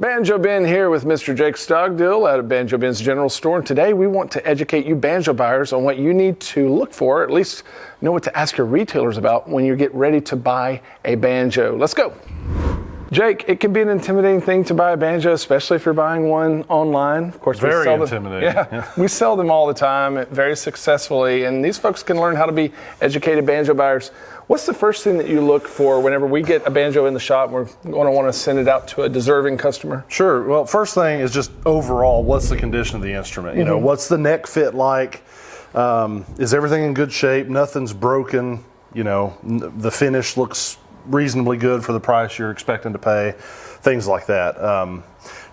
Banjo Ben here with Mr. Jake Stogdill at Banjo Ben's General Store. And today we want to educate you banjo buyers on what you need to look for, at least know what to ask your retailers about when you get ready to buy a banjo. Let's go. Jake, it can be an intimidating thing to buy a banjo, especially if you're buying one online. Of course, very intimidating. Yeah, we sell them all the time very successfully, and these folks can learn how to be educated banjo buyers. What's the first thing that you look for whenever we get a banjo in the shop and we're going to want to send it out to a deserving customer? Sure. Well, first thing is just overall, what's the condition of the instrument? You know, what's the neck fit like? Is everything in good shape? Nothing's broken. You know, the finish looks reasonably good for the price you're expecting to pay. Things like that.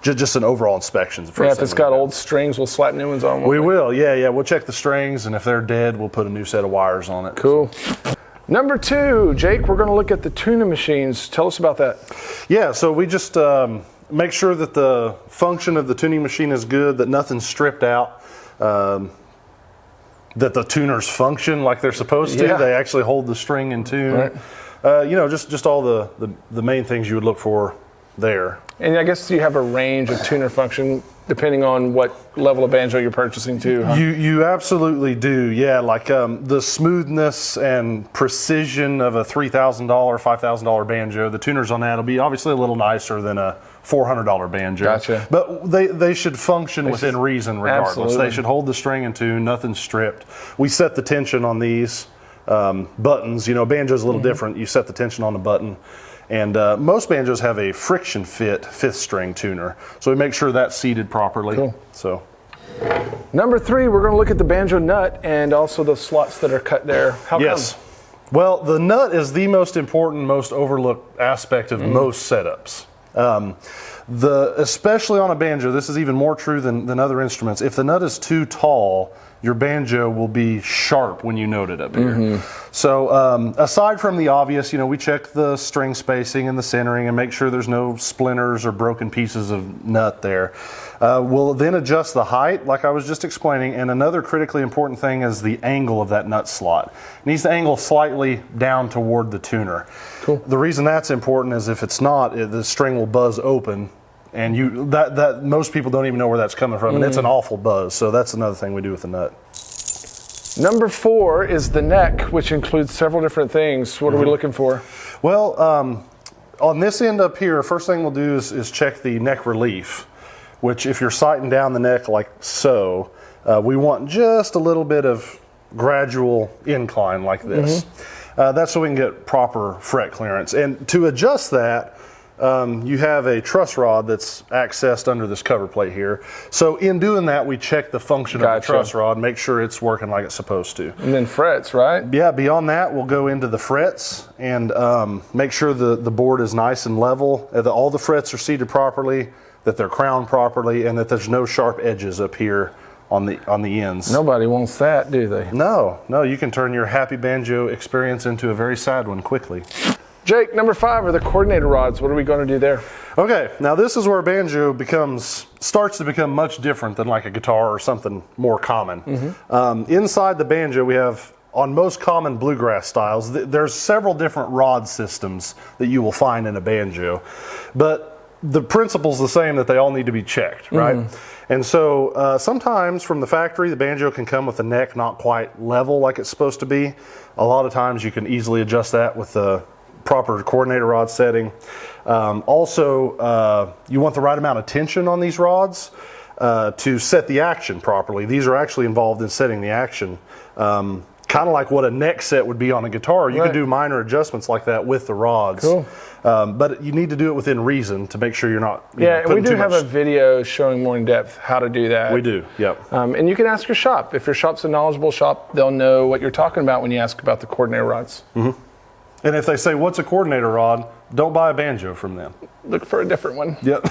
Just an overall inspection. Yeah, if it's got old strings, we'll slap new ones on. We will. Yeah. We'll check the strings, and if they're dead, we'll put a new set of wires on it. Cool. Number 2, Jake, we're going to look at the tuning machines. Tell us about that. Yeah, so we just make sure that the function of the tuning machine is good, that nothing's stripped out, that the tuners function like they're supposed to. Yeah. They actually hold the string in tune. Right. You know, just all the main things you would look for there. And I guess you have a range of tuner function depending on what level of banjo you're purchasing too, huh? You absolutely do, yeah. Like the smoothness and precision of a $3,000, $5,000 banjo, the tuners on that will be obviously a little nicer than a $400 banjo. Gotcha. But they should function within reason regardless. Absolutely. They should hold the string in tune, nothing's stripped. We set the tension on these buttons. You know, banjo's a little different. You set the tension on the button. And most banjos have a friction fit 5th string tuner. So we make sure that's seated properly. Cool. So. Number 3, we're going to look at the banjo nut and also the slots that are cut there. How Yes. come? Well, the nut is the most important, most overlooked aspect of most setups. Especially on a banjo, this is even more true than other instruments. If the nut is too tall, your banjo will be sharp when you note it up here. So aside from the obvious, you know, we check the string spacing and the centering and make sure there's no splinters or broken pieces of nut there. We'll then adjust the height, like I was just explaining, and another critically important thing is the angle of that nut slot. It needs to angle slightly down toward the tuner. Cool. The reason that's important is if it's not, the string will buzz open. And that most people don't even know where that's coming from, and it's an awful buzz. So that's another thing we do with the nut. Number 4 is the neck, which includes several different things. What are we looking for? Well, on this end up here, first thing we'll do is check the neck relief, which if you're sighting down the neck like so, we want just a little bit of gradual incline like this. That's so we can get proper fret clearance. And to adjust that, you have a truss rod that's accessed under this cover plate here. So in doing that, we check the function of the truss rod, make sure it's working like it's supposed to. And then frets, right? Yeah, beyond that, we'll go into the frets and make sure the board is nice and level, that all the frets are seated properly, that they're crowned properly, and that there's no sharp edges up here on the ends. Nobody wants that, do they? No, you can turn your happy banjo experience into a very sad one quickly. Jake, number 5 are the coordinator rods. What are we going to do there? Okay, now this is where banjo starts to become much different than like a guitar or something more common. Inside the banjo, we have, on most common bluegrass styles, there's several different rod systems that you will find in a banjo. But the principle's the same, that they all need to be checked, right? And so sometimes from the factory, the banjo can come with a neck not quite level like it's supposed to be. A lot of times you can easily adjust that with the proper coordinator rod setting. Also, you want the right amount of tension on these rods to set the action properly. These are actually involved in setting the action. Kind of like what a neck set would be on a guitar. You can do minor adjustments like that with the rods. Cool. But you need to do it within reason to make sure you're not and we do have a video showing more in depth how to do that. We do, yep. And you can ask your shop. If your shop's a knowledgeable shop, they'll know what you're talking about when you ask about the coordinator rods. And if they say, what's a coordinator rod, don't buy a banjo from them. Look for a different one. Yep.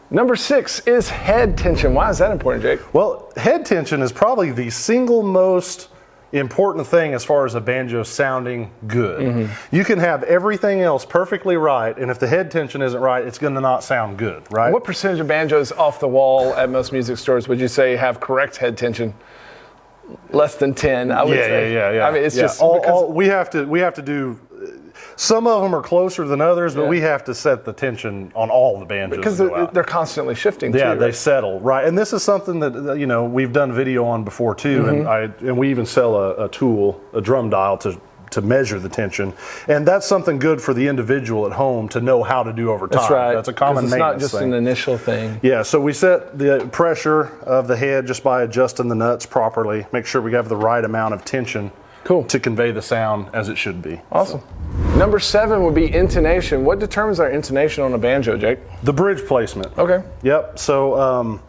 Number 6 is head tension. Why is that important, Jake? Well, head tension is probably the single most important thing as far as a banjo sounding good. You can have everything else perfectly right, and if the head tension isn't right, it's going to not sound good, right? What percentage of banjos off the wall at most music stores would you say have correct head tension? Less than 10, I would say. Yeah. I mean, it's just we have to do some of them are closer than others, but Yeah. we have to set the tension on all the banjos. Because that go out. they're constantly shifting Yeah, too. they Right? settle, right. And this is something that, you know, we've done video on before too, and we even sell a tool, a drum dial to measure the tension. And that's something good for the individual at home to know how to do over time. That's right. That's a common 'Cause it's maintenance not just thing. an initial thing. Yeah, so we set the pressure of the head just by adjusting the nuts properly. Make sure we have the right amount of tension to convey the sound as it should be. Awesome. Number 7 would be intonation. What determines our intonation on a banjo, Jake? The bridge placement. Okay. Yep. So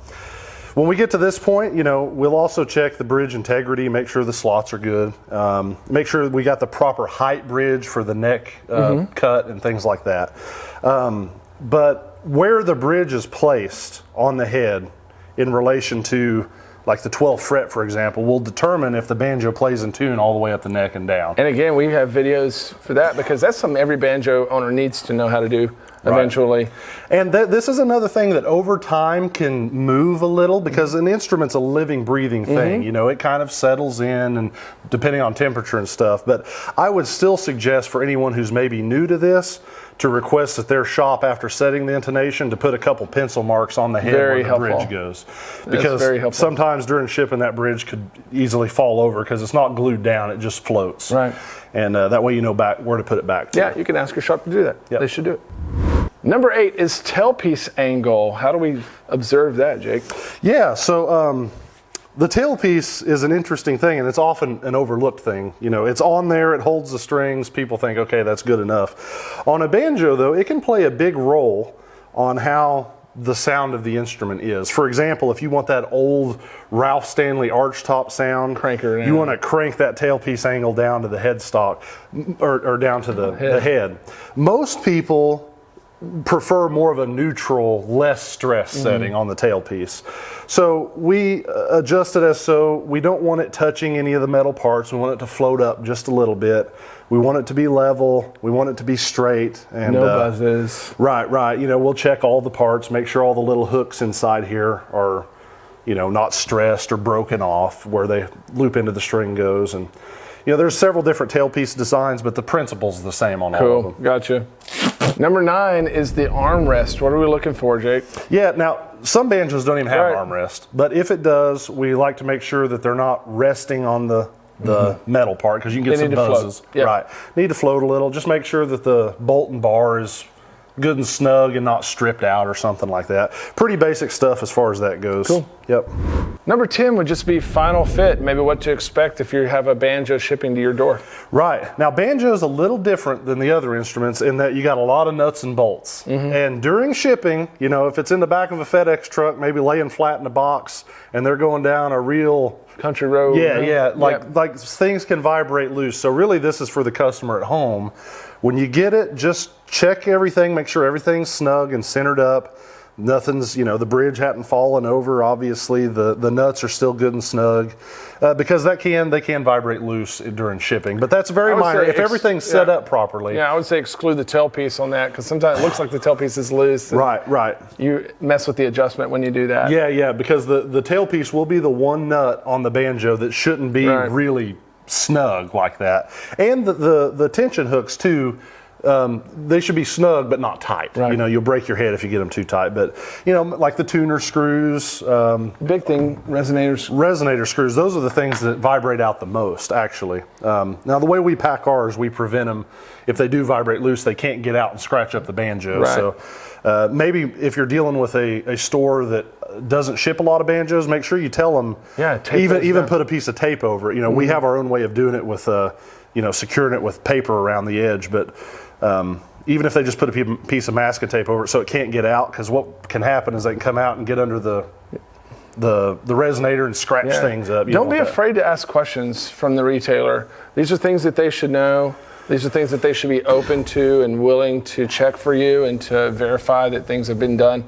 when we get to this point, you know, we'll also check the bridge integrity, make sure the slots are good, make sure we got the proper height bridge for the neck cut and things like that. But where the bridge is placed on the head in relation to like the 12th fret, for example, will determine if the banjo plays in tune all the way up the neck and down. And again, we have videos for that because that's something every banjo owner needs to know how to do eventually. And this is another thing that over time can move a little because an instrument's a living, breathing thing. You know, it kind of settles in and depending on temperature and stuff. But I would still suggest for anyone who's maybe new to this to request at their shop after setting the intonation to put a couple pencil marks on the head Very where the helpful. bridge goes. That's Because very helpful. sometimes during shipping that bridge could easily fall over because it's not glued down, it just floats. Right. And that way you know back where to put it back to. Yeah, you can ask your shop to do that. Yep. They should do it. Number 8 is tailpiece angle. How do we observe that, Jake? Yeah, so the tailpiece is an interesting thing, and it's often an overlooked thing. You know, it's on there, it holds the strings, people think, okay, that's good enough. On a banjo, though, it can play a big role on how the sound of the instrument is. For example, if you want that old Ralph Stanley archtop sound, Crank her down. you want to crank that tailpiece angle down to the headstock, or down to the head. Most people prefer more of a neutral, less stress setting on the tailpiece. So we adjust it as so. We don't want it touching any of the metal parts. We want it to float up just a little bit. We want it to be level. We want it to be straight. And, No buzzes. Right. You know, we'll check all the parts, make sure all the little hooks inside here are, you know, not stressed or broken off where they loop into the string goes. And, you know, there's several different tailpiece designs, but the principle's the same on all of Cool. them. Gotcha. Number 9 is the armrest. What are we looking for, Jake? Yeah, now some banjos don't even have Right. an armrest, but if it does, we like to make sure that they're not resting on the metal part because you can get They some need to float. buzzes. Yep. Right. Need to float a little. Just make sure that the bolt and bar is good and snug and not stripped out or something like that. Pretty basic stuff as far as that goes. Cool. Yep. Number 10 would just be final fit, maybe what to expect if you have a banjo shipping to your door. Right. Now, banjo is a little different than the other instruments in that you got a lot of nuts and bolts. And during shipping, you know, if it's in the back of a FedEx truck, maybe laying flat in a box, and they're going down a real Country road. like things can vibrate loose. So really, this is for the customer at home. When you get it, just check everything, make sure everything's snug and centered up. Nothing's, you know, the bridge hadn't fallen over. Obviously, the nuts are still good and snug because they can vibrate loose during shipping. But that's very minor. If everything's set up properly. Yeah, I would say exclude the tailpiece on that because sometimes it looks like the tailpiece is loose. Right. You mess with the adjustment when you do that. Yeah, because the tailpiece will be the one nut on the banjo that shouldn't be really snug like that. And the tension hooks too, they should be snug but not tight. Right. You know, you'll break your head if you get them too tight. But, you know, like the tuner screws. Big thing, resonators. Resonator screws, those are the things that vibrate out the most, actually. Now, the way we pack ours, we prevent them. If they do vibrate loose, they can't get out and scratch up the banjo. Right. So maybe if you're dealing with a store that doesn't ship a lot of banjos, make sure you tell them, tape those even down. put a piece of tape over it. You know, we have our own way of doing it with, you know, securing it with paper around the edge. But even if they just put a piece of masking tape over it so it can't get out, because what can happen is they can come out and get under the resonator and scratch things up. You Don't be want that. afraid to ask questions from the retailer. These are things that they should know. These are things that they should be open to and willing to check for you and to verify that things have been done.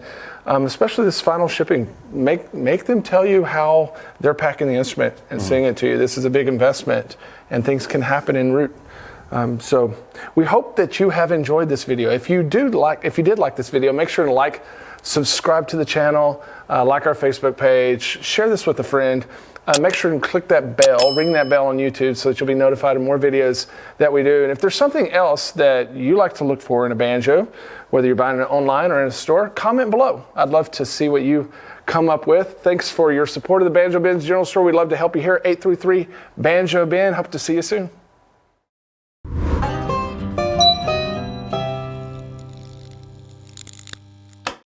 Especially this final shipping. Make them tell you how they're packing the instrument and sending it to you. This is a big investment and things can happen en route. So we hope that you have enjoyed this video. If you did like this video, make sure to like, subscribe to the channel, like our Facebook page, share this with a friend. make sure and click that bell, ring that bell on YouTube so that you'll be notified of more videos that we do. And if there's something else that you like to look for in a banjo, whether you're buying it online or in a store, comment below. I'd love to see what you come up with. Thanks for your support of the Banjo Ben's General Store. We'd love to help you here. 833 Banjo Ben. Hope to see you soon.